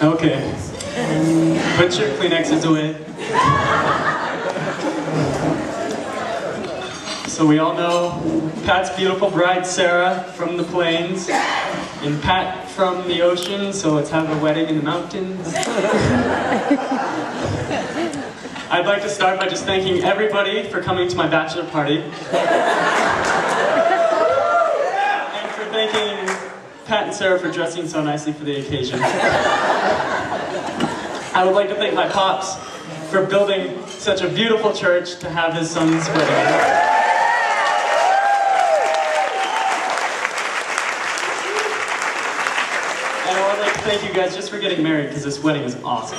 Okay. Put your Kleenexes away. So we all know Pat's beautiful bride, Sarah, from the plains, and Pat from the ocean, so let's have a wedding in the mountains. I'd like to start by just thanking everybody for coming to my bachelor party. And for thanking Pat and Sarah for dressing so nicely for the occasion. I would like to thank my pops for building such a beautiful church to have his son's wedding. And I would like to thank you guys just for getting married, because this wedding is awesome.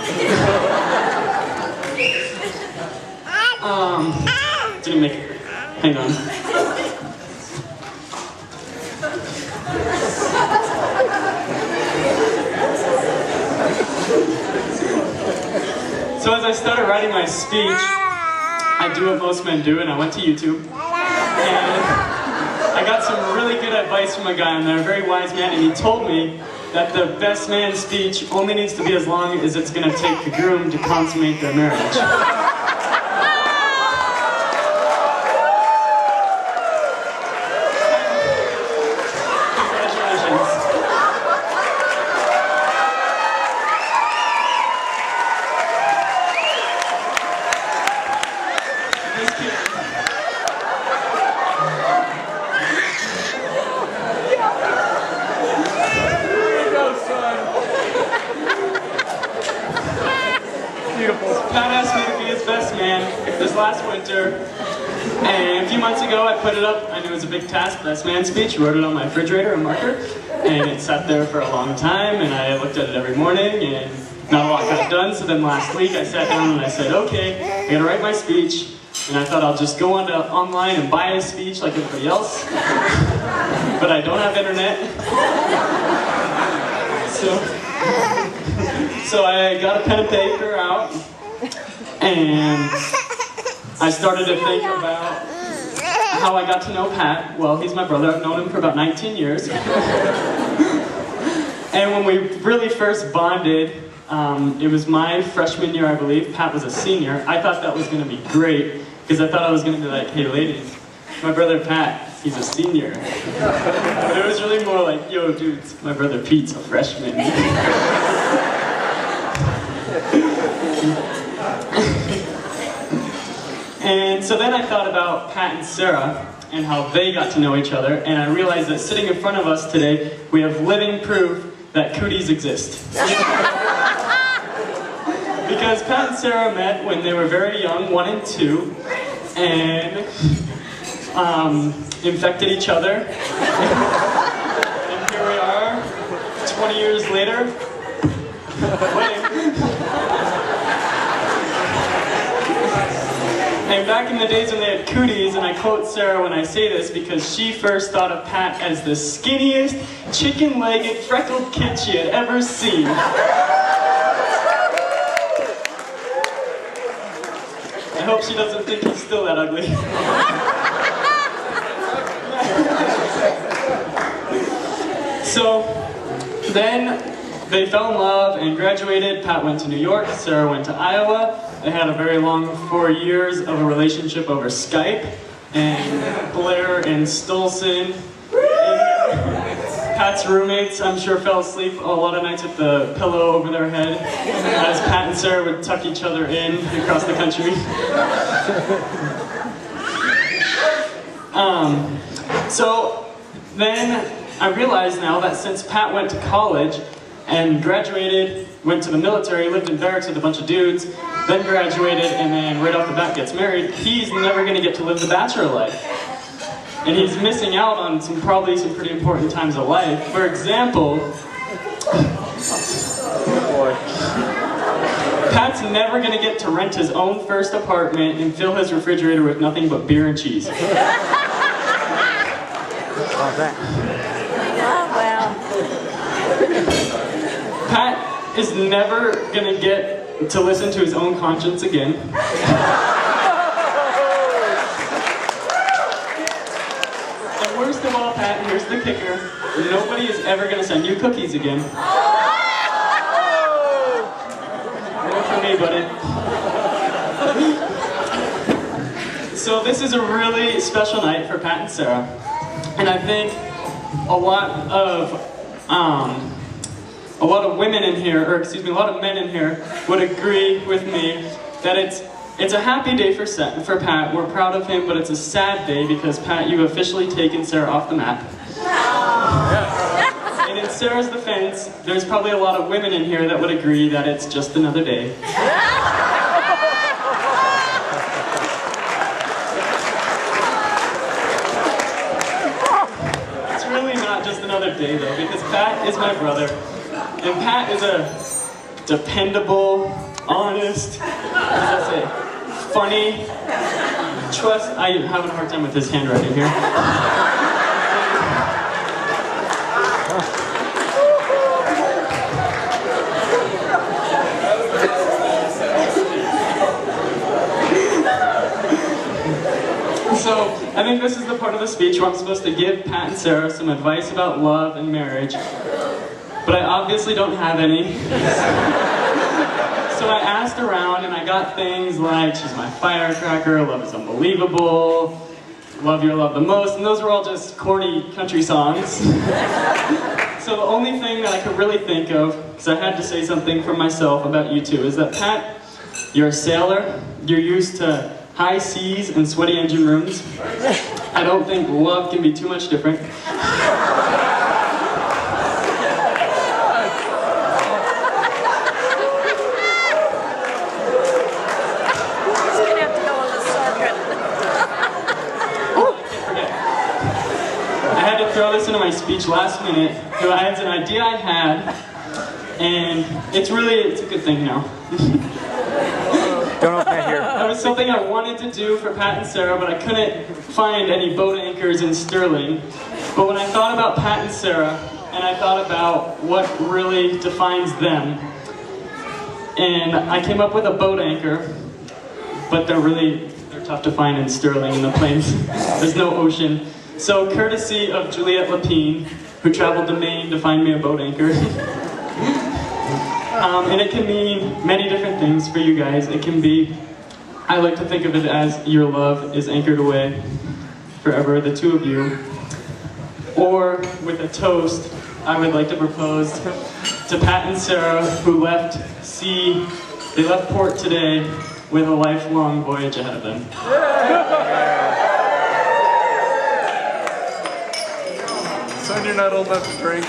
Didn't make it. Hang on. So as I started writing my speech, I do what most men do, and I went to YouTube. And I got some really good advice from a guy on there, a very wise man, and he told me that the best man's speech only needs to be as long as it's going to take the groom to consummate their marriage. Pat asked me to be his best man this last winter, and a few months ago I put it up. I knew it was a big task, best man speech, wrote it on my refrigerator, a marker, and it sat there for a long time, and I looked at it every morning, and not a lot got done. So then last week I sat down and I said, okay, I gotta write my speech, and I thought I'll just go online and buy a speech like everybody else, but I don't have internet, so I got a pen and paper out, and I started to think about how I got to know Pat. Well, he's my brother. I've known him for about 19 years. And when we really first bonded, it was my freshman year, I believe. Pat was a senior. I thought that was going to be great, because I thought I was going to be like, hey ladies, my brother Pat, he's a senior. But it was really more like, yo dudes, my brother Pete's a freshman. And so then I thought about Pat and Sarah and how they got to know each other, and I realized that sitting in front of us today, we have living proof that cooties exist. Because Pat and Sarah met when they were very young, 1 and 2, and infected each other. And here we are, 20 years later, wedding. And back in the days when they had cooties, and I quote Sarah when I say this because she first thought of Pat as the skinniest, chicken-legged, freckled kid she had ever seen. I hope she doesn't think he's still that ugly. So then they fell in love and graduated. Pat went to New York, Sarah went to Iowa. They had a very long 4 years of a relationship over Skype, and Blair and Stolson, Pat's roommates, I'm sure fell asleep a lot of nights with the pillow over their head as Pat and Sarah would tuck each other in across the country. So then I realize now that since Pat went to college and graduated, went to the military, lived in barracks with a bunch of dudes, then graduated, and then right off the bat gets married, he's never going to get to live the bachelor life. And he's missing out on probably some pretty important times of life. For example, Pat's never going to get to rent his own first apartment and fill his refrigerator with nothing but beer and cheese. Oh, well. Pat is never going to get to listen to his own conscience again. And worst of all, Pat, here's the kicker. Nobody is ever going to send you cookies again. this is a really special night for Pat and Sarah, and I think a lot of women in here, or excuse me, a lot of men in here would agree with me that it's a happy day for Pat. We're proud of him, but it's a sad day because Pat, you've officially taken Sarah off the map. And in Sarah's defense, there's probably a lot of women in here that would agree that it's just another day. It's really not just another day though, because Pat is my brother. And Pat is a dependable, honest, what does that say, funny, I'm having a hard time with his handwriting here. So, I think this is the part of the speech where I'm supposed to give Pat and Sarah some advice about love and marriage, but I obviously don't have any. So I asked around and I got things like, she's my firecracker, love is unbelievable, love your love the most, and those were all just corny country songs. So the only thing that I could really think of, because I had to say something for myself about you two, is that Pat, you're a sailor, you're used to high seas and sweaty engine rooms. I don't think love can be too much different. Just gonna have to go on the circuit. Oh, I can't forget. I had to throw this into my speech last minute. So it's an idea I had, and it's a good thing now. Don't open it here. That was something I wanted to do for Pat and Sarah, but I couldn't find any boat anchors in Sterling. But when I thought about Pat and Sarah, and I thought about what really defines them, and I came up with a boat anchor, but they're tough to find in Sterling in the plains. There's no ocean. So courtesy of Juliette Lapine, who traveled to Maine to find me a boat anchor. And it can mean many different things for you guys. It can be, I like to think of it as your love is anchored away forever, the two of you. Or with a toast, I would like to propose to Pat and Sarah, who left port today with a lifelong voyage ahead of them. Son, you're not old enough to drink.